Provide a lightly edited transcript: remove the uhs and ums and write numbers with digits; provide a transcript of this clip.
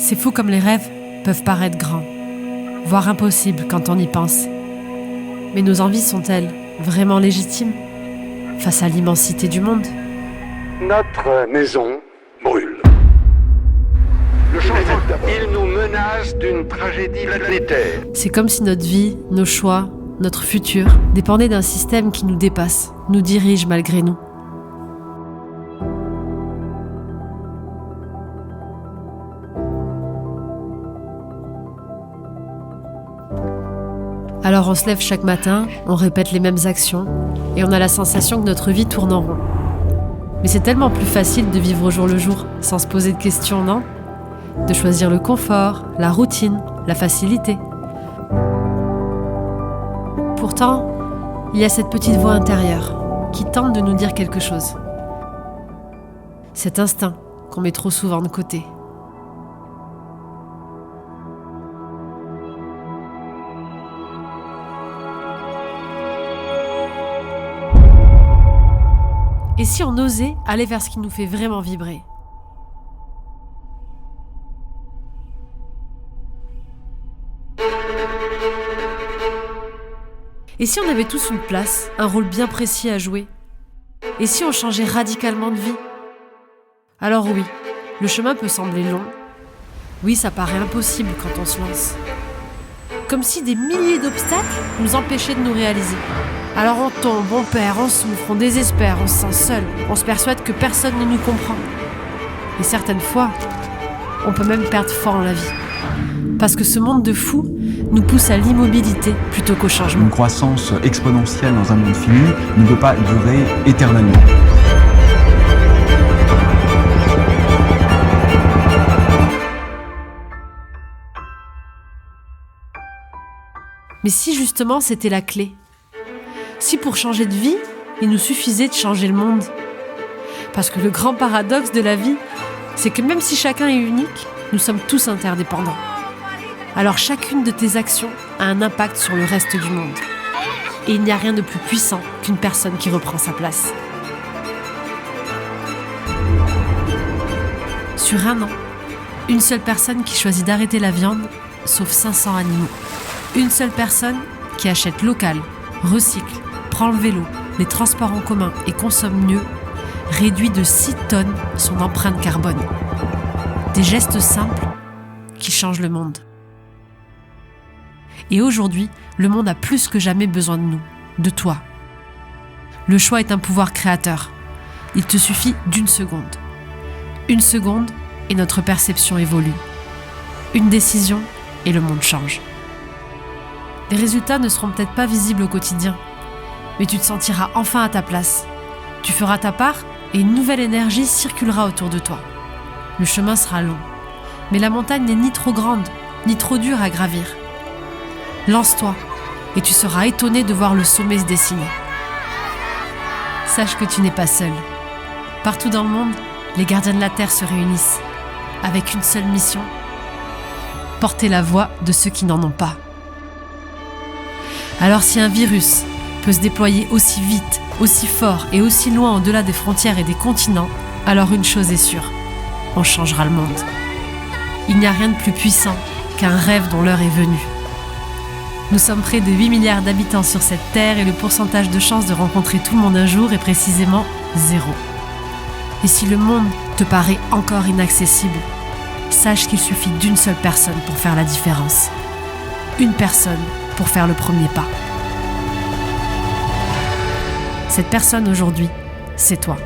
C'est fou comme les rêves peuvent paraître grands, voire impossibles quand on y pense. Mais nos envies sont-elles vraiment légitimes face à l'immensité du monde ? Notre maison brûle. Le changement, il nous menace d'une tragédie planétaire. C'est comme si notre vie, nos choix, notre futur dépendaient d'un système qui nous dépasse, nous dirige malgré nous. Alors on se lève chaque matin, on répète les mêmes actions et on a la sensation que notre vie tourne en rond. Mais c'est tellement plus facile de vivre au jour le jour, sans se poser de questions, non ? De choisir le confort, la routine, la facilité. Pourtant, il y a cette petite voix intérieure qui tente de nous dire quelque chose. Cet instinct qu'on met trop souvent de côté. Et si on osait aller vers ce qui nous fait vraiment vibrer ? Et si on avait tous une place, un rôle bien précis à jouer ? Et si on changeait radicalement de vie ? Alors oui, le chemin peut sembler long. Oui, ça paraît impossible quand on se lance. Comme si des milliers d'obstacles nous empêchaient de nous réaliser. Alors on tombe, on perd, on souffre, on désespère, on se sent seul, on se persuade que personne ne nous comprend. Et certaines fois, on peut même perdre foi en la vie. Parce que ce monde de fous nous pousse à l'immobilité plutôt qu'au changement. Une croissance exponentielle dans un monde fini ne peut pas durer éternellement. Mais si justement c'était la clé ? Si pour changer de vie, il nous suffisait de changer le monde ? Parce que le grand paradoxe de la vie, c'est que même si chacun est unique, nous sommes tous interdépendants. Alors chacune de tes actions a un impact sur le reste du monde. Et il n'y a rien de plus puissant qu'une personne qui reprend sa place. Sur un an, une seule personne qui choisit d'arrêter la viande sauve 500 animaux. Une seule personne qui achète local, recycle, prend le vélo, les transports en commun et consomme mieux, réduit de 6 tonnes son empreinte carbone. Des gestes simples qui changent le monde. Et aujourd'hui, le monde a plus que jamais besoin de nous, de toi. Le choix est un pouvoir créateur. Il te suffit d'1 seconde. 1 seconde et notre perception évolue. Une décision et le monde change. Les résultats ne seront peut-être pas visibles au quotidien, mais tu te sentiras enfin à ta place. Tu feras ta part et une nouvelle énergie circulera autour de toi. Le chemin sera long, mais la montagne n'est ni trop grande, ni trop dure à gravir. Lance-toi et tu seras étonné de voir le sommet se dessiner. Sache que tu n'es pas seul. Partout dans le monde, les gardiens de la Terre se réunissent, avec une seule mission, porter la voix de ceux qui n'en ont pas. Alors si un virus peut se déployer aussi vite, aussi fort et aussi loin au-delà des frontières et des continents, alors une chose est sûre, on changera le monde. Il n'y a rien de plus puissant qu'un rêve dont l'heure est venue. Nous sommes près de 8 milliards d'habitants sur cette terre et le pourcentage de chances de rencontrer tout le monde un jour est précisément 0. Et si le monde te paraît encore inaccessible, sache qu'il suffit d'1 seule personne pour faire la différence. Une personne pour faire le premier pas. Cette personne aujourd'hui, c'est toi.